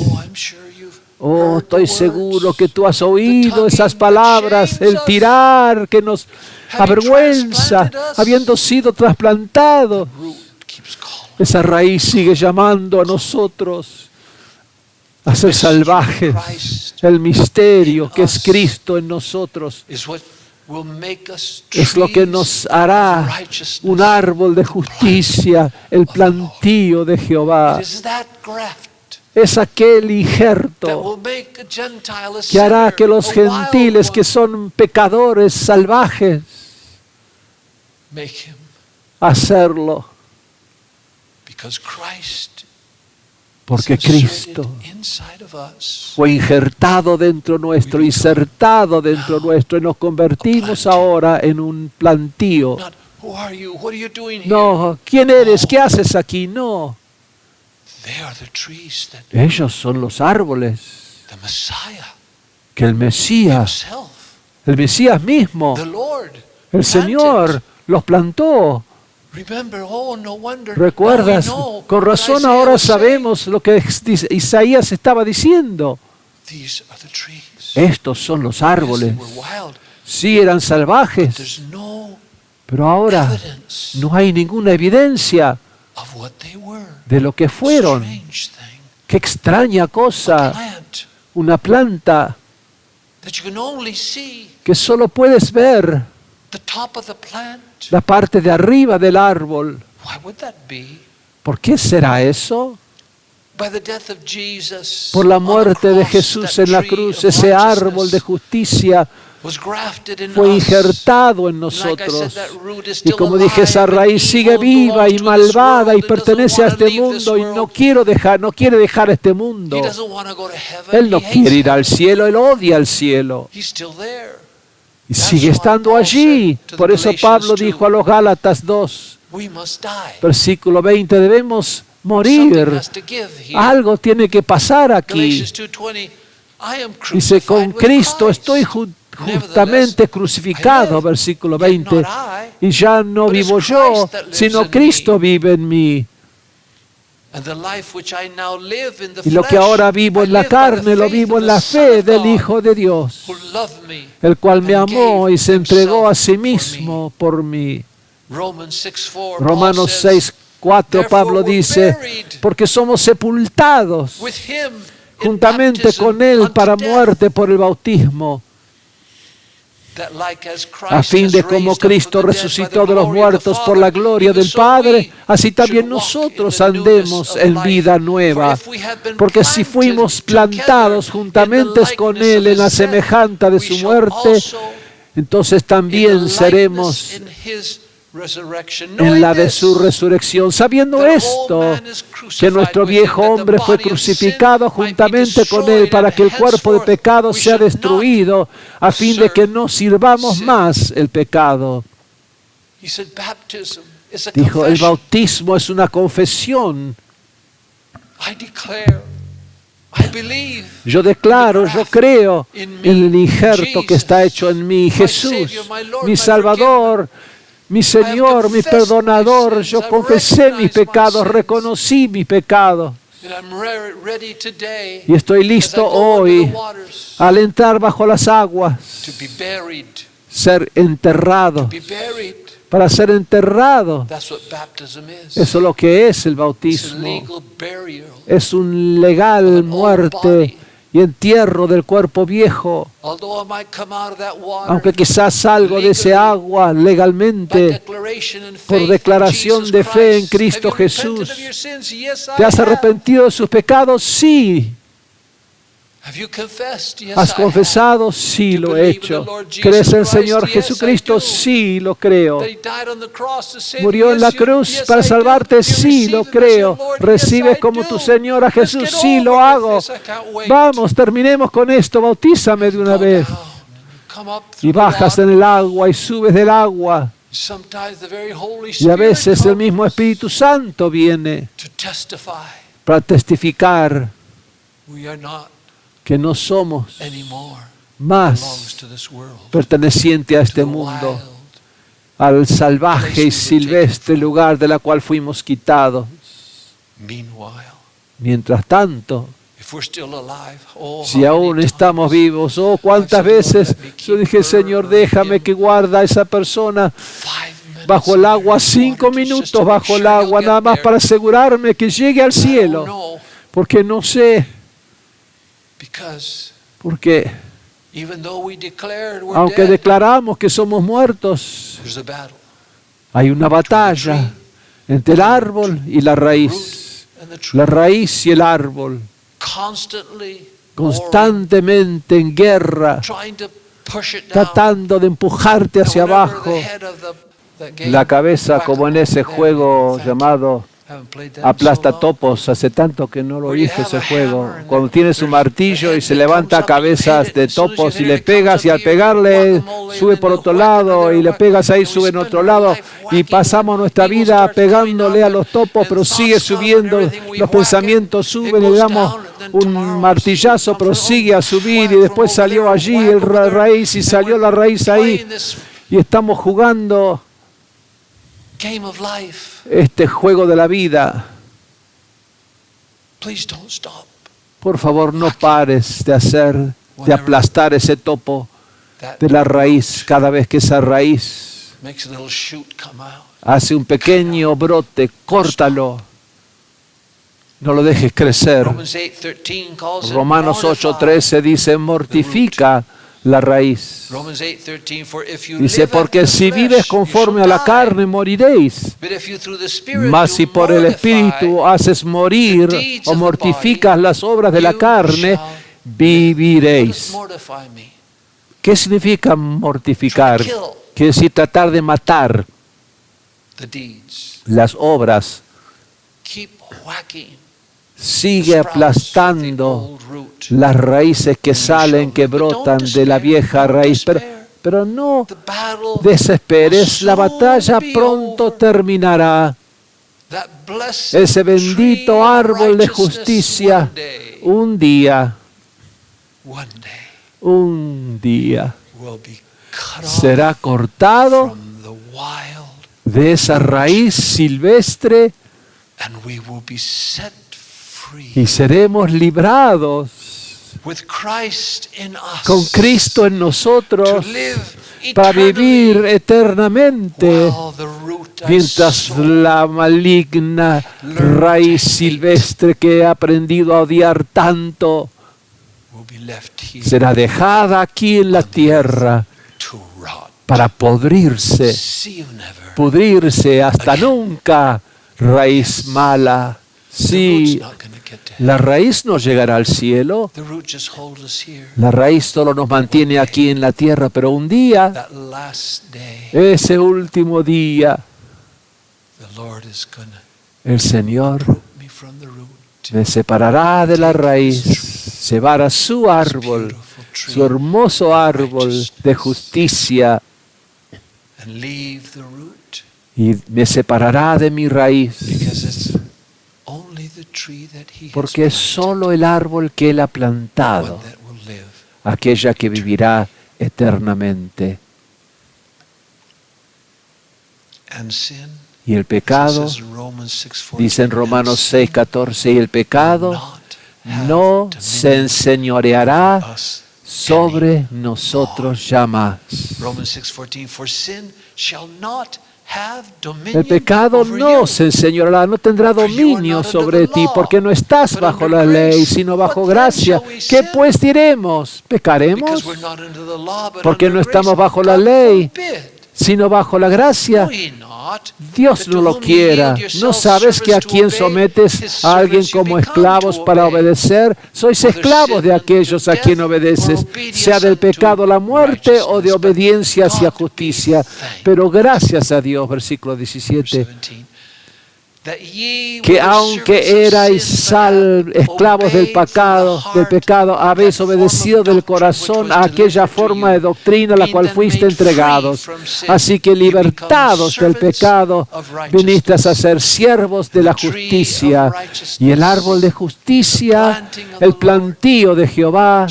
Oh, estoy seguro que tú has oído esas palabras, el tirar que nos avergüenza, habiendo sido trasplantados. Esa raíz sigue llamando a nosotros a ser salvajes. El misterio que es Cristo en nosotros es lo que nos hará un árbol de justicia, el plantío de Jehová. Es aquel injerto que hará que los gentiles, que son pecadores salvajes, hacerlo. Porque Cristo fue injertado dentro nuestro, insertado dentro nuestro, y nos convertimos ahora en un plantío. No, ¿quién eres? ¿Qué haces aquí? No. Ellos son los árboles que el Mesías mismo, el Señor, los plantó. ¿Recuerdas? Con razón ahora sabemos lo que Isaías estaba diciendo. Estos son los árboles. Sí, eran salvajes, pero ahora no hay ninguna evidencia de lo que fueron. Qué extraña cosa. Una planta que solo puedes ver la parte de arriba del árbol. ¿Por qué será eso? Por la muerte de Jesús en la cruz, ese árbol de justicia fue injertado en nosotros. Y como dije, esa raíz sigue viva y malvada y pertenece a este mundo y no quiere dejar este mundo. Él no quiere ir al cielo, él odia al cielo. Y sigue estando allí. Por eso Pablo dijo a los Gálatas 2, versículo 20, debemos morir. Algo tiene que pasar aquí. Dice, con Cristo estoy justamente crucificado, versículo 20, y ya no vivo yo, sino Cristo vive en mí. Y lo que ahora vivo en la carne, lo vivo en la fe del Hijo de Dios, el cual me amó y se entregó a sí mismo por mí. Romanos 6:4, Pablo dice, porque somos sepultados juntamente con Él para muerte por el bautismo, a fin de como Cristo resucitó de los muertos por la gloria del Padre, así también nosotros andemos en vida nueva. Porque si fuimos plantados juntamente con Él en la semejanza de su muerte, entonces también seremos en la de su resurrección, sabiendo esto, que nuestro viejo hombre fue crucificado juntamente con él para que el cuerpo de pecado sea destruido, a fin de que no sirvamos más el pecado. Dijo, el bautismo es una confesión. Yo declaro, yo creo en el injerto que está hecho en mí. Jesús, mi Salvador, mi Señor, mi perdonador. Yo confesé mis pecados, reconocí mis pecados. Y estoy listo hoy al entrar bajo las aguas, ser enterrado, para ser enterrado. Eso es lo que es el bautismo. Es un legal muerte y entierro del cuerpo viejo. Aunque quizás salgo de ese agua legalmente por declaración de fe en Cristo Jesús. ¿Te has arrepentido de sus pecados? Sí. ¿Has confesado? Sí, lo he hecho. ¿Crees en el Señor Jesucristo? Sí, lo creo. ¿Murió en la cruz para salvarte? Sí, lo creo. ¿Recibes como tu Señor a Jesús? Sí, lo hago. Vamos, terminemos con esto. Bautízame de una vez. Y bajas en el agua y subes del agua. Y a veces el mismo Espíritu Santo viene para testificar que no somos más pertenecientes a este mundo, al salvaje y silvestre lugar de la cual fuimos quitados. Mientras tanto, si aún estamos vivos, cuántas veces yo dije, Señor, déjame que guarda a esa persona bajo el agua, 5 minutos bajo el agua, nada más para asegurarme que llegue al cielo, porque no sé. Porque Aunque declaramos que somos muertos, hay una batalla entre el árbol y la raíz y el árbol, constantemente en guerra, tratando de empujarte hacia abajo. La cabeza, como en ese juego llamado Aplasta Topos, hace tanto que no lo oíste ese juego. Cuando tiene su martillo y se levanta cabezas de topos y le pegas, y al pegarle sube por otro lado, y le pegas ahí, sube en otro lado, y pasamos nuestra vida pegándole a los topos, pero sigue subiendo, los pensamientos suben, le damos un martillazo, pero sigue a subir, y después salió allí la raíz, y salió la raíz ahí, y estamos jugando este juego de la vida. Por favor, no pares de aplastar ese topo de la raíz. Cada vez que esa raíz hace un pequeño brote, córtalo. No lo dejes crecer. Romanos 8:13 dice, mortifica la raíz. Dice, porque si vives conforme a la carne, moriréis. Mas si por el Espíritu haces morir o mortificas las obras de la carne, viviréis. ¿Qué significa mortificar? Quiere decir tratar de matar las obras. Sigue aplastando las raíces que salen, que brotan de la vieja raíz. Pero no desesperes, la batalla pronto terminará. Ese bendito árbol de justicia, un día será cortado de esa raíz silvestre y seremos librados con Cristo en nosotros para vivir eternamente, mientras la maligna raíz silvestre que he aprendido a odiar tanto será dejada aquí en la tierra para pudrirse hasta nunca. Raíz mala. Sí, la raíz no llegará al cielo. La raíz solo nos mantiene aquí en la tierra, pero un día, ese último día, el Señor me separará de la raíz, llevará su árbol, su hermoso árbol de justicia, y me separará de mi raíz, porque es solo el árbol que Él ha plantado, aquella que vivirá eternamente. Y el pecado, dice en Romanos 6:14, y el pecado no se enseñoreará sobre nosotros jamás. El pecado no se enseñoreará, no tendrá dominio sobre ti, porque no estás bajo la ley, sino bajo gracia. ¿Qué pues diremos? ¿Pecaremos? Porque no estamos bajo la ley, sino bajo la gracia. Dios no lo quiera. ¿No sabes que a quien sometes a alguien como esclavos para obedecer? Sois esclavos de aquellos a quien obedeces, sea del pecado a la muerte o de obediencia hacia justicia. Pero gracias a Dios, versículo 17, que aunque erais esclavos del pecado, habéis obedecido del corazón a aquella forma de doctrina a la cual fuiste entregados. Así que libertados del pecado, viniste a ser siervos de la justicia. Y el árbol de justicia, el plantío de Jehová,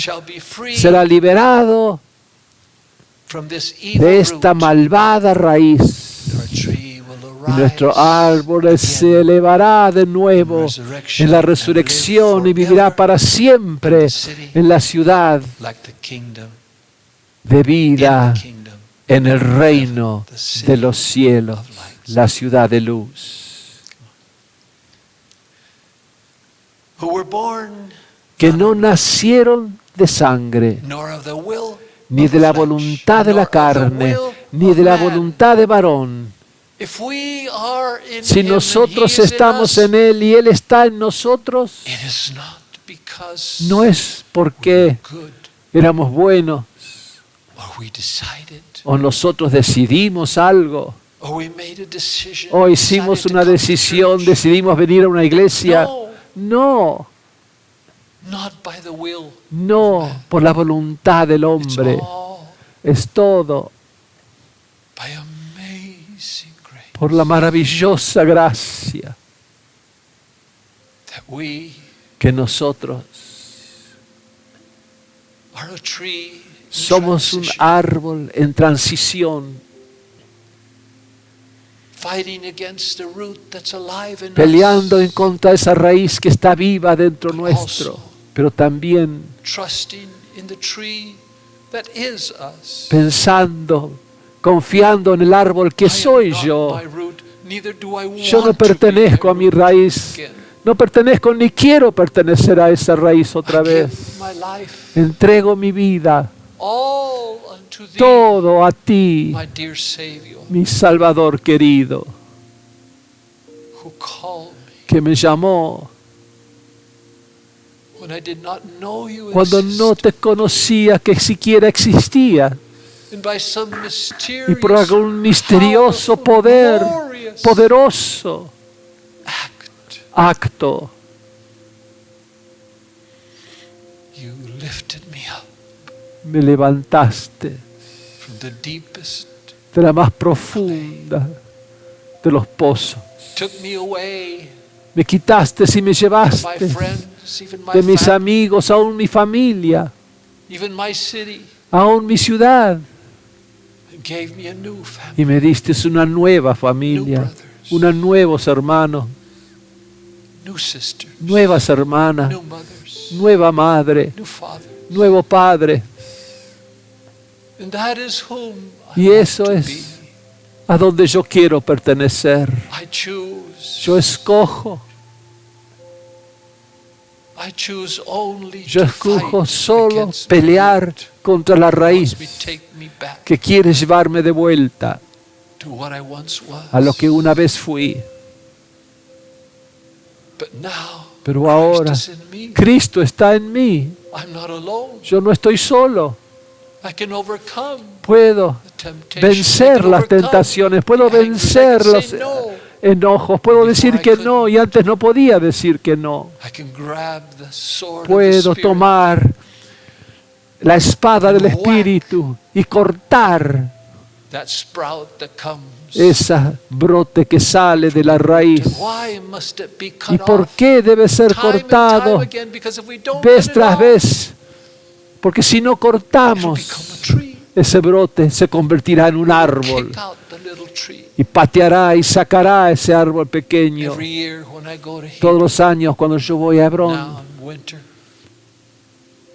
será liberado de esta malvada raíz. Y nuestro árbol se elevará de nuevo en la resurrección y vivirá para siempre en la ciudad de vida, en el reino de los cielos, la ciudad de luz. que no nacieron de sangre, ni de la voluntad de la carne, ni de la voluntad de varón. Si nosotros estamos en Él y Él está en nosotros, no es porque éramos buenos o nosotros decidimos algo o hicimos una decisión, decidimos venir a una iglesia. No, no por la voluntad del hombre. Es todo por la maravillosa gracia que nosotros somos un árbol en transición, peleando en contra de esa raíz que está viva dentro nuestro, pero también pensando, confiando en el árbol que soy yo. Yo no pertenezco a mi raíz, no pertenezco ni quiero pertenecer a esa raíz otra vez. Entrego mi vida, todo a ti, mi Salvador querido, que me llamó cuando no te conocía que siquiera existía, y por algún misterioso poder, poderoso acto, me levantaste de la más profunda de los pozos. Me quitaste y me llevaste de mis amigos, aún mi familia, aún mi ciudad, y me diste una nueva familia, unos nuevos hermanos, nuevas hermanas, nueva madre, nuevo padre. Y eso es a donde yo quiero pertenecer. Yo escojo. Yo escojo solo pelear contra la raíz que quiere llevarme de vuelta a lo que una vez fui. Pero ahora Cristo está en mí. Yo no estoy solo. Puedo vencer las tentaciones, puedo vencer los enojos, puedo decir que no y antes no podía decir que no. Puedo tomar la espada del Espíritu y cortar ese brote que sale de la raíz. ¿Y por qué debe ser cortado vez tras vez? Porque si no cortamos, ese brote se convertirá en un árbol y pateará y sacará ese árbol pequeño. Todos los años cuando yo voy a Hebrón,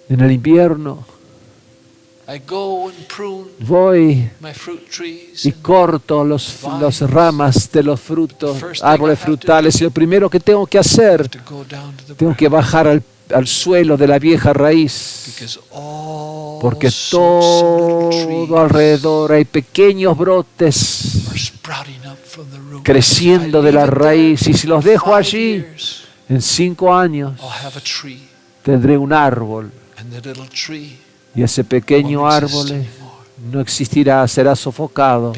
en el invierno, voy y corto las ramas de los frutos, árboles frutales, y lo primero que tengo que hacer, tengo que bajar al suelo de la vieja raíz, porque todo alrededor hay pequeños brotes creciendo de la raíz, y si los dejo allí, en 5 años tendré un árbol, y ese pequeño árbol no existirá, será sofocado,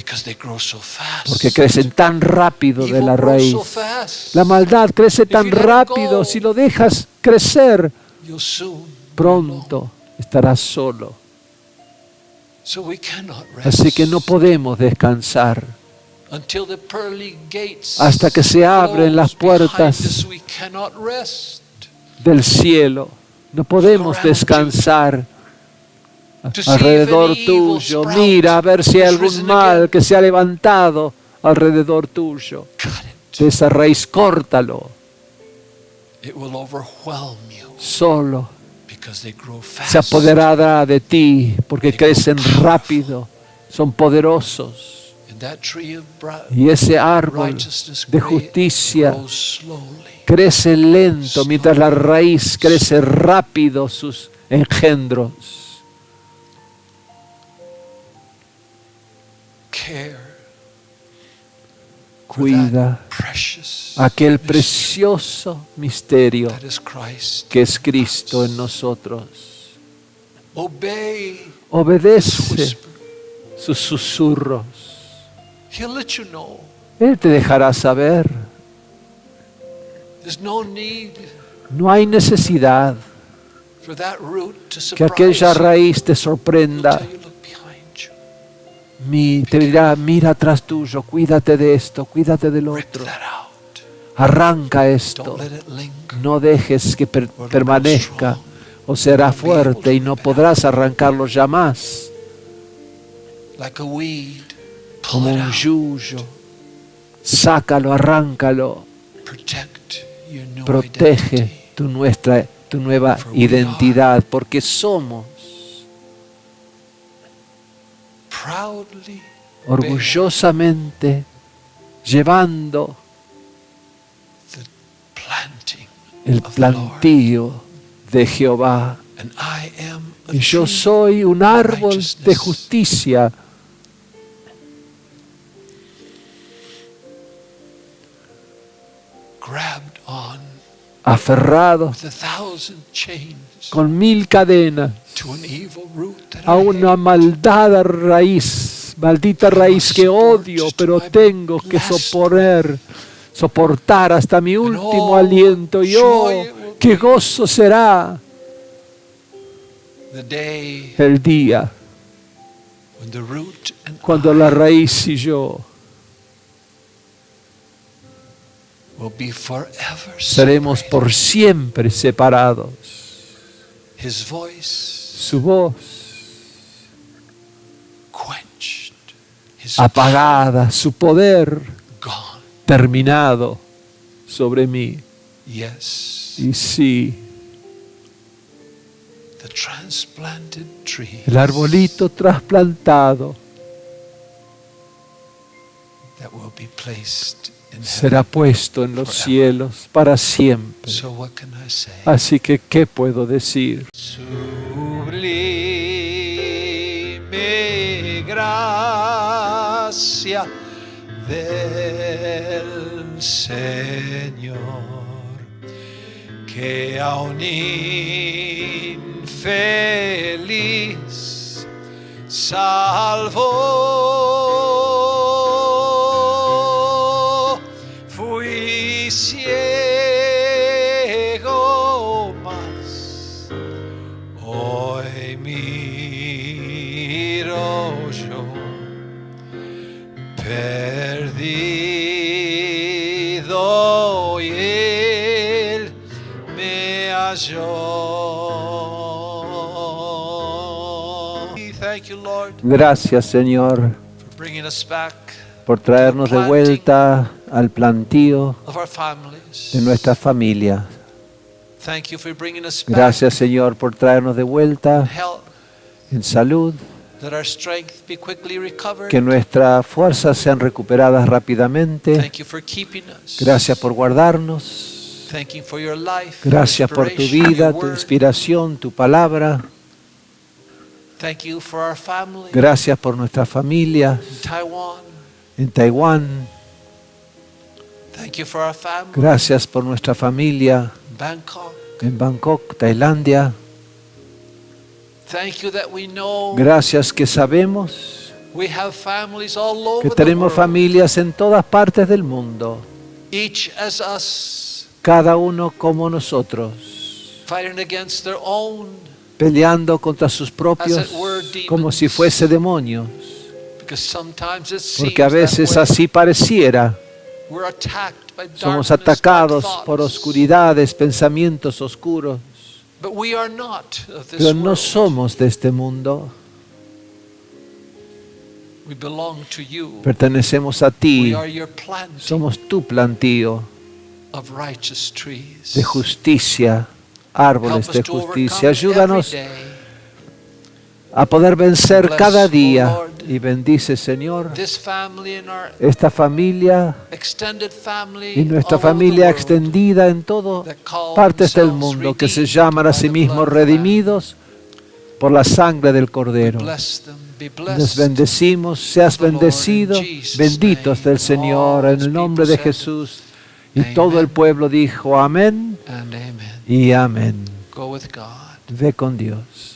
porque crecen tan rápido de la raíz. La maldad crece tan rápido, si lo dejas crecer, pronto estarás solo. Así que no podemos descansar hasta que se abren las puertas del cielo. No podemos descansar alrededor tuyo. Mira a ver si hay algún mal que se ha levantado alrededor tuyo. De esa raíz, córtalo. Solo se apoderará de ti, porque crecen rápido, son poderosos. Y ese árbol de justicia crece lento mientras la raíz crece rápido sus engendros. Cuida aquel precioso misterio que es Cristo en nosotros. Obedece sus susurros. Él te dejará saber. No hay necesidad que aquella raíz te sorprenda. Te dirá, mira atrás tuyo, cuídate de esto, cuídate del otro. Arranca esto. No dejes que permanezca o será fuerte y no podrás arrancarlo ya más. Como un yuyo. Sácalo, arráncalo. Protege tu nueva identidad, porque somos orgullosamente llevando el plantío de Jehová. Y yo soy un árbol de justicia. Aferrado con 1000 cadenas a una maldita raíz que odio, pero tengo que soportar hasta mi último aliento. Y qué gozo será el día cuando la raíz y yo seremos por siempre separados. Su voz apagada, su poder terminado sobre mí. Y sí, el arbolito trasplantado será puesto en los cielos para siempre. Así que, ¿qué puedo decir? Sublime gracia del Señor, que a un infeliz salvó. Fui ciego, mas hoy miro yo, perdido, y Él me halló. Gracias, Señor, por traernos de vuelta al plantío de nuestra familia. Gracias, Señor, por traernos de vuelta en salud, que nuestras fuerzas sean recuperadas rápidamente. Gracias por guardarnos. Gracias por tu vida, tu inspiración, tu palabra. Gracias por nuestra familia en Taiwán. Gracias por nuestra familia en Bangkok, Tailandia. Gracias que sabemos que tenemos familias en todas partes del mundo, cada uno como nosotros, peleando contra sus propios como si fuese demonios, porque a veces así pareciera. Somos atacados por oscuridades, pensamientos oscuros, pero no somos de este mundo. Pertenecemos a ti. Somos tu plantío de justicia, árboles de justicia. Ayúdanos a poder vencer cada día Y bendice, Señor, esta familia y nuestra familia extendida en todas partes del mundo, que se llaman a sí mismos redimidos por la sangre del Cordero. Les bendecimos, seas bendecido, benditos del Señor, en el nombre de Jesús. Y todo el pueblo dijo amén y amén. Ve con Dios.